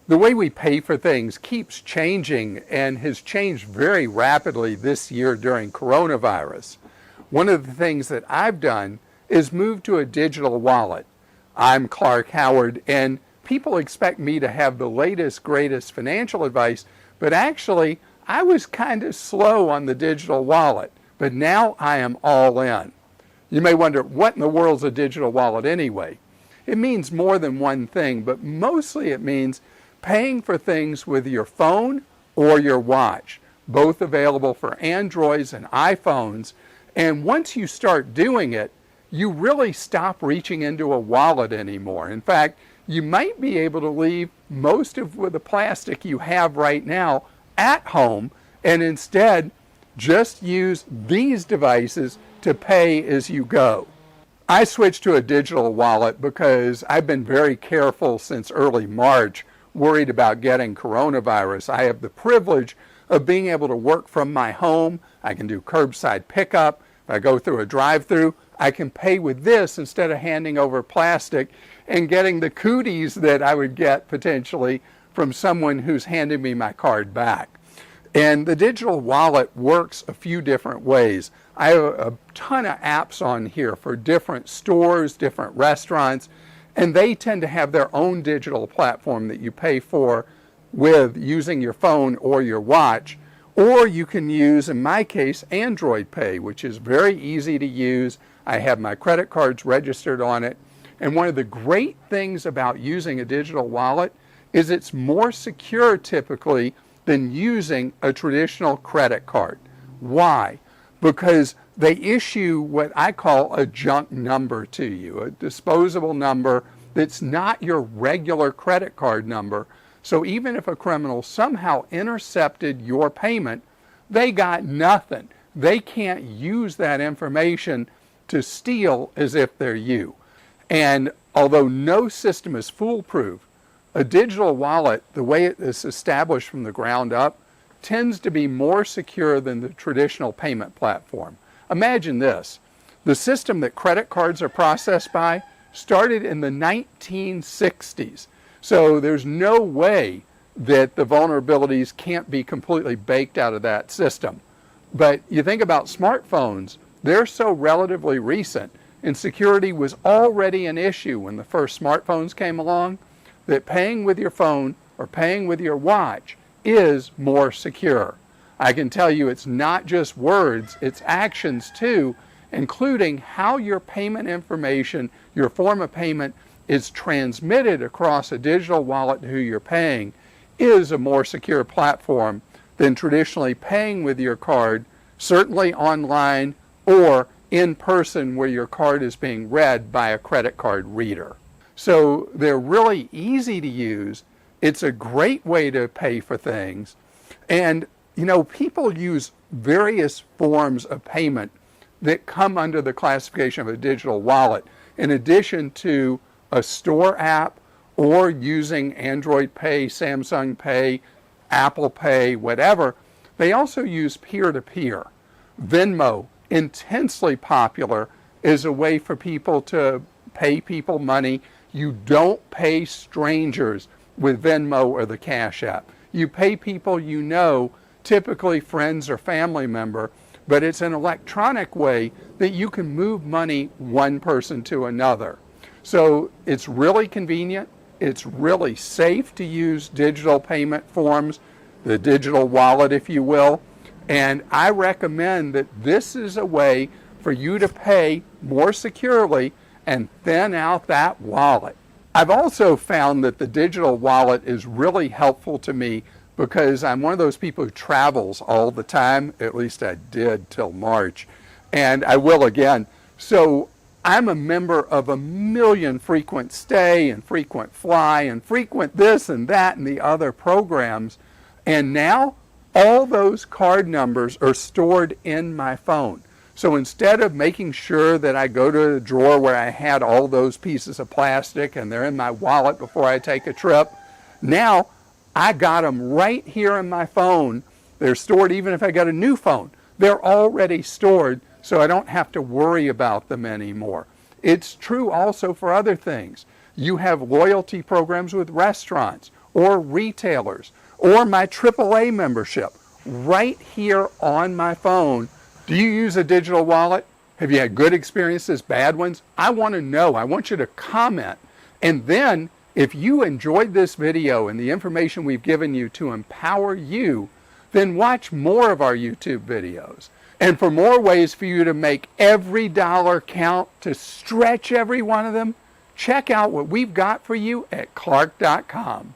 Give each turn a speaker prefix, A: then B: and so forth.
A: The way we pay for things keeps changing and has changed very rapidly this year during coronavirus. One of the things that I've done is move to a digital wallet. I'm Clark Howard, and people expect me to have the latest, greatest financial advice, but actually I was kind of slow on the digital wallet, but now I am all in. You may wonder, what in the world's a digital wallet anyway? It means more than one thing, but mostly it means paying for things with your phone or your watch, both available for Androids and iPhones. And once you start doing it, you really stop reaching into a wallet anymore. In fact, you might be able to leave most of the plastic you have right now at home and instead just use these devices to pay as you go. I switched to a digital wallet because I've been very careful since early March, worried about getting coronavirus. I have the privilege of being able to work from my home. I can do curbside pickup. If I go through a drive-through, I can pay with this instead of handing over plastic and getting the cooties that I would get potentially from someone who's handing me my card back. And the digital wallet works a few different ways. I have a ton of apps on here for different stores, different restaurants, and they tend to have their own digital platform that you pay for with using your phone or your watch. Or you can use, in my case, Android Pay, which is very easy to use. I have my credit cards registered on it. And one of the great things about using a digital wallet is it's more secure typically than using a traditional credit card. Why? Because they issue what I call a junk number to you, a disposable number that's not your regular credit card number. So even if a criminal somehow intercepted your payment, they got nothing. They can't use that information to steal as if they're you. And although no system is foolproof, a digital wallet, the way it is established from the ground up, tends to be more secure than the traditional payment platform. Imagine this. The system that credit cards are processed by started in the 1960s. So there's no way that the vulnerabilities can't be completely baked out of that system. But you think about smartphones, they're so relatively recent, and security was already an issue when the first smartphones came along, that paying with your phone or paying with your watch is more secure. I can tell you it's not just words, it's actions too, including how your payment information, your form of payment, is transmitted across a digital wallet to who you're paying is a more secure platform than traditionally paying with your card, certainly online or in person where your card is being read by a credit card reader. So they're really easy to use. It's a great way to pay for things. And, you know, people use various forms of payment that come under the classification of a digital wallet, in addition to a store app or using Android Pay, Samsung Pay, Apple Pay, whatever. They also use peer-to-peer. Venmo, intensely popular, is a way for people to pay people money. You don't pay strangers with Venmo or the Cash App. You pay people you know, typically friends or family member, but it's an electronic way that you can move money one person to another. So it's really convenient. It's really safe to use digital payment forms, the digital wallet, if you will. And I recommend that this is a way for you to pay more securely and thin out that wallet. I've also found that the digital wallet is really helpful to me because I'm one of those people who travels all the time. At least I did till March, and I will again. So I'm a member of a million frequent stay and frequent fly and frequent this and that and the other programs. And now all those card numbers are stored in my phone. So instead of making sure that I go to the drawer where I had all those pieces of plastic and they're in my wallet before I take a trip, now I got them right here in my phone. They're stored even if I got a new phone. They're already stored, so I don't have to worry about them anymore. It's true also for other things. You have loyalty programs with restaurants or retailers or my AAA membership right here on my phone. Do you use a digital wallet? Have you had good experiences, bad ones? I want to know. I want you to comment. And then if you enjoyed this video and the information we've given you to empower you, then watch more of our YouTube videos. And for more ways for you to make every dollar count, to stretch every one of them, check out what we've got for you at Clark.com.